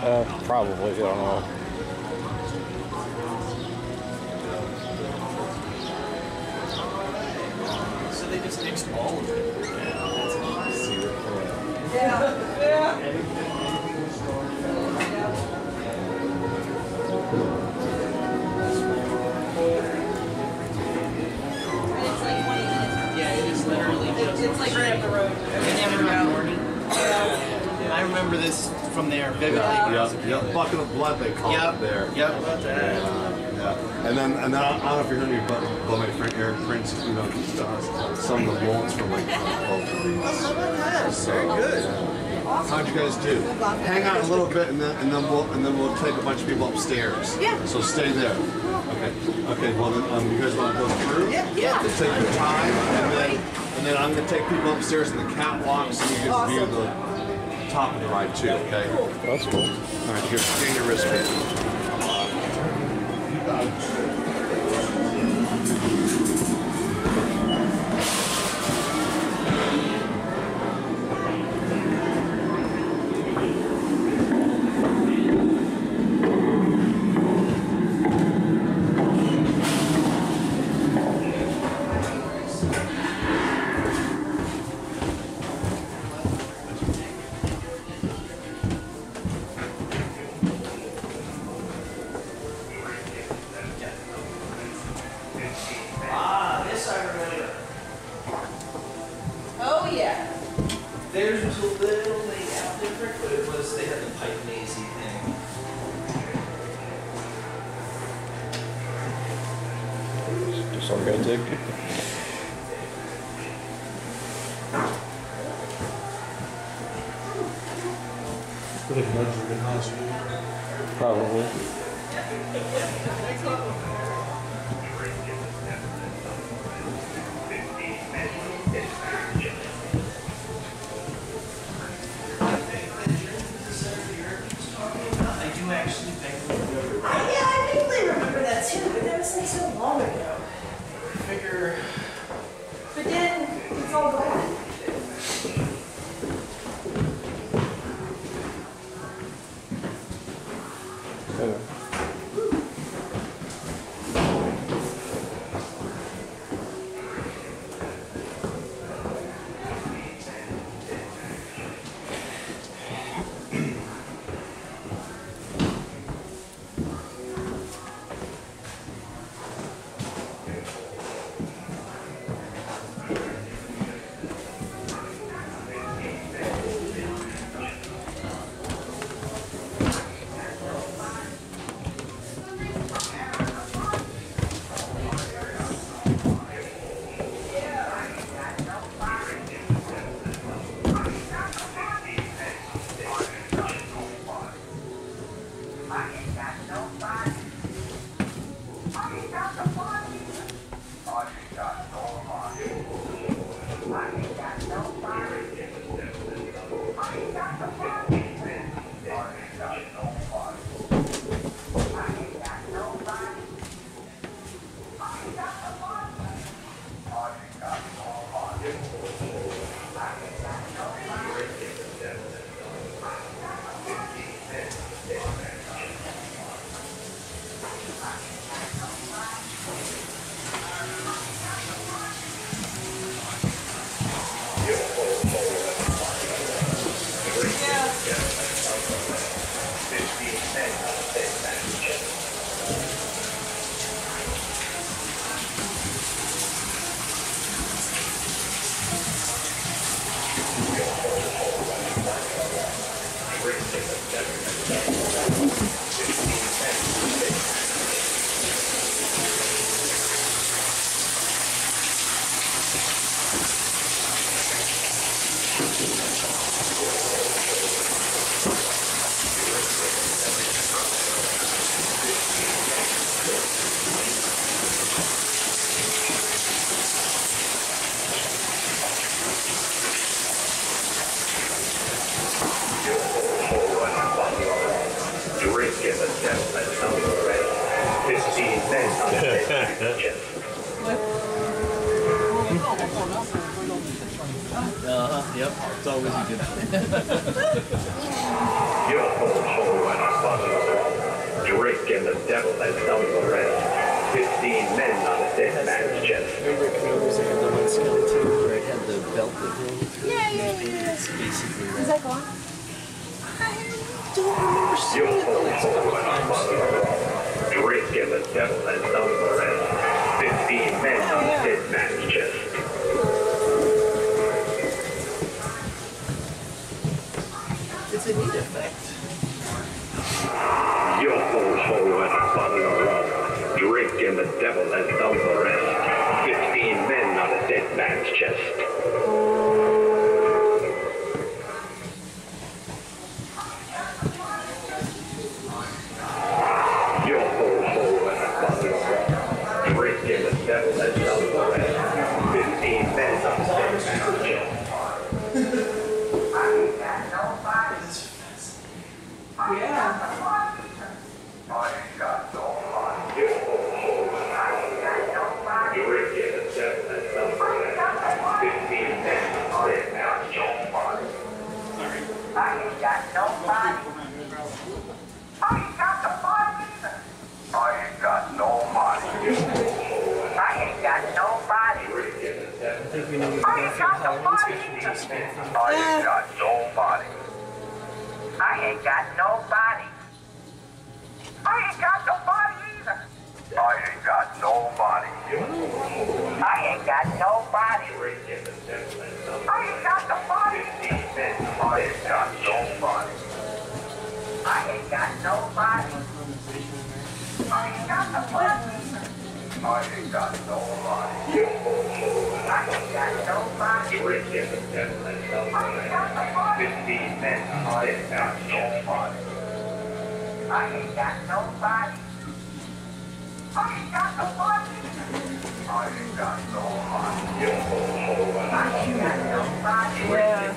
Probably, I don't know. So they just mixed all of it. It's like right up the road. I remember this from there vividly. Yep. Bucket of blood, they call it there. Yep. And then I don't know if you heard me, but my friend Eric Prince, you know, some of the molds from like both of these. How about that? Very good. How'd you guys do? Hang out a little bit, and then we'll take a bunch of people upstairs. Yeah. So stay there. Okay. Okay. Well, then, you guys want to go through? Yeah. Take your time, and then I'm gonna take people upstairs in the catwalk, so you get to view the top of the ride too. Okay. That's cool. All right. Here, get your wristband. You got it. Theirs was a little laid out different, but it was, they had the pipe mazy thing. Just organic. Probably. Yeah, I vaguely remember that too, but that was like so long ago. But then it's all gone. Yep, it's always a good thing. and a bottle of rum. Drink and the devil has done the rest. 15 men on a dead man's chest. Remember Cove's had the one skeleton where it had the belt that thing? Yeah. It's basically Is that. that gone? Don't remember seeing You'll it, hold but it's a couple and a times. bottle of rum. Drink and the devil has done the rest. 15 men on a dead man's chest. It's a neat effect. You'll hold and a bottle of rum. Drink and the devil has done the rest. 15 men on a dead man's chest. You'll hold and a bottle of rum. Drink and the devil has done the rest. 15 men on a dead man's chest. I think we need to go for a Halloween special just for I ain't got nobody. I ain't got nobody. I ain't got nobody either. I ain't got nobody. I ain't got nobody. I ain't got nobody. I ain't got nobody. I ain't got nobody. I ain't got nobody. I ain't got nobody. I ain't got nobody. 15 men. I ain't got nobody. I ain't got nobody. I ain't got nobody. I ain't got nobody. I ain't got nobody. Yeah.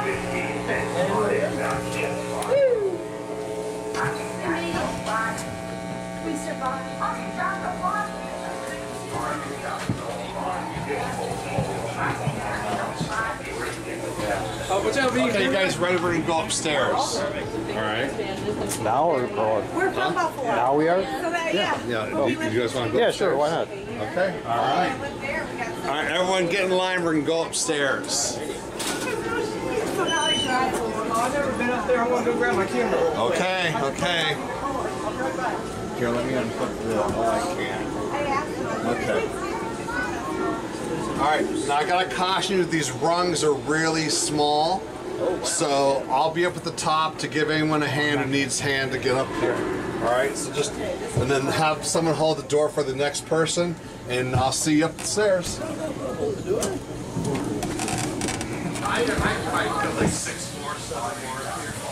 15 men. I ain't got nobody. I ain't got nobody. We survived. I ain't got nobody. I ain't got nobody. Okay, you guys ready? We're gonna go upstairs. All right. Now or We're from Buffalo. now we are? So that, yeah. Yeah. You guys want to go? Yeah, upstairs? sure. Why not? Okay. All right. Went there, we got some. All right. Everyone, get in line. We're gonna go upstairs. So now I drive. I've never been up there. I want to go grab my camera. Okay. Okay. Here, let me unput the. Oh, I can. I asked him. Okay. All right, now I gotta caution you, these rungs are really small. So I'll be up at the top to give anyone a hand who needs hand to get up here. All right, so just, and then have someone hold the door for the next person, and I'll see you up the stairs. I probably put like 6 floors, 7 floors here.